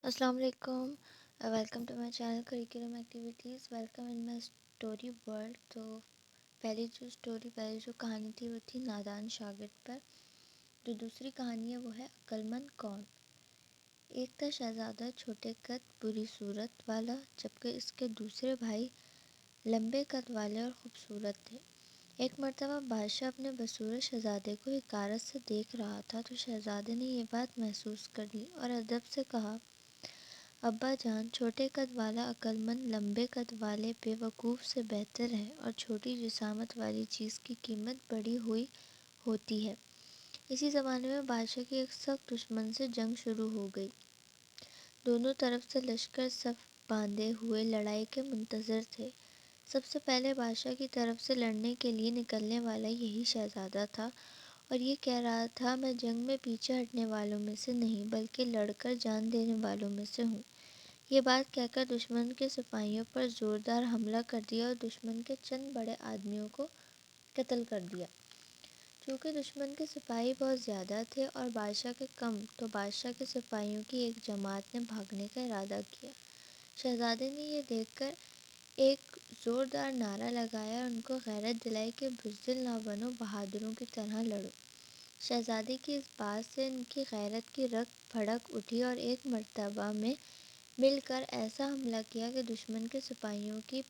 السلام علیکم. Welcome to my channel curriculum activities. Welcome in my story world. تو پہلی جو کہانی تھی وہ تھی نادان شاگرد پر. جو دوسری کہانی ہے وہ ہے عقل مند کون. ایک تھا شہزادہ چھوٹے قد بری صورت والا، جبکہ اس کے دوسرے بھائی لمبے قد والے اور خوبصورت تھے. ایک مرتبہ بادشاہ اپنے بصورت شہزادے کو حقارت سے دیکھ رہا تھا تو شہزادے نے یہ بات محسوس کر لی اور ادب سے کہا، ابا جان، چھوٹے قد والا عقل مند لمبے قد والے بے وقوف سے بہتر ہے، اور چھوٹی جسامت والی چیز کی قیمت بڑی ہوئی ہوتی ہے. اسی زمانے میں بادشاہ کی ایک سخت دشمن سے جنگ شروع ہو گئی. دونوں طرف سے لشکر صف باندھے ہوئے لڑائی کے منتظر تھے. سب سے پہلے بادشاہ کی طرف سے لڑنے کے لیے نکلنے والا یہی شہزادہ تھا، اور یہ کہہ رہا تھا، میں جنگ میں پیچھے ہٹنے والوں میں سے نہیں بلکہ لڑ کر جان دینے والوں میں سے ہوں. یہ بات کہہ کر دشمن کے سپاہیوں پر زوردار حملہ کر دیا اور دشمن کے چند بڑے آدمیوں کو قتل کر دیا. چونکہ دشمن کے سپاہی بہت زیادہ تھے اور بادشاہ کے کم، تو بادشاہ کے سپاہیوں کی ایک جماعت نے بھاگنے کا ارادہ کیا. شہزادے نے یہ دیکھ کر ایک زوردار نعرہ لگایا اور ان کو غیرت دلائی کہ بزدل نہ بنو، بہادروں کی طرح لڑو. شہزادے کی اس بات سے ان کی غیرت کی رگ بھڑک اٹھی اور ایک مرتبہ میں مل کر ایسا حملہ کیا کہ دشمن کے سپاہیوں کی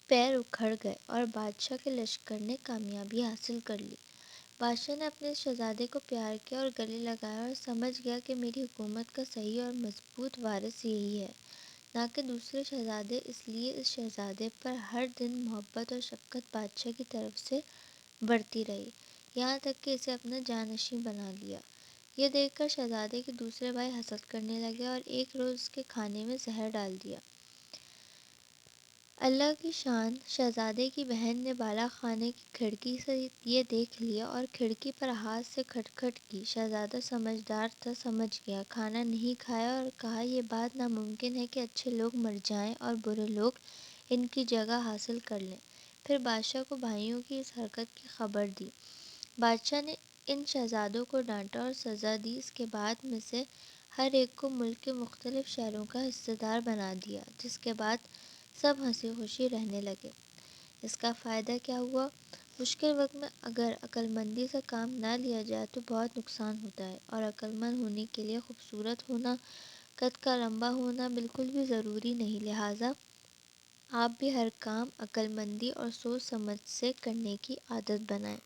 پیر اکھڑ گئے اور بادشاہ کے لشکر نے کامیابی حاصل کر لی. بادشاہ نے اپنے شہزادے کو پیار کیا اور گلے لگایا اور سمجھ گیا کہ میری حکومت کا صحیح اور مضبوط وارث یہی ہے، نہ کہ دوسرے شہزادے. اس لیے اس شہزادے پر ہر دن محبت اور شفقت بادشاہ کی طرف سے بڑھتی رہی، یہاں تک کہ اسے اپنا جانشین بنا لیا. یہ دیکھ کر شہزادے کے دوسرے بھائی حسد کرنے لگے اور ایک روز اس کے کھانے میں زہر ڈال دیا. اللہ کی شان، شہزادے کی بہن نے بالا خانے کی کھڑکی سے یہ دیکھ لیا اور کھڑکی پر ہاتھ سے کھٹکھٹ کی. شہزادہ سمجھدار تھا، سمجھ گیا، کھانا نہیں کھایا اور کہا، یہ بات ناممکن ہے کہ اچھے لوگ مر جائیں اور برے لوگ ان کی جگہ حاصل کر لیں. پھر بادشاہ کو بھائیوں کی اس حرکت کی خبر دی. بادشاہ نے ان شہزادوں کو ڈانٹا اور سزا دی. اس کے بعد میں سے ہر ایک کو ملک کے مختلف شہروں کا حصہ دار بنا دیا، جس کے بعد سب ہنسی خوشی رہنے لگے. اس کا فائدہ کیا ہوا؟ مشکل وقت میں اگر عقل مندی سے کام نہ لیا جائے تو بہت نقصان ہوتا ہے، اور عقل مند ہونے کے لیے خوبصورت ہونا، قد کا لمبا ہونا بالکل بھی ضروری نہیں. لہٰذا آپ بھی ہر کام عقل مندی اور سوچ سمجھ سے کرنے کی عادت بنائیں.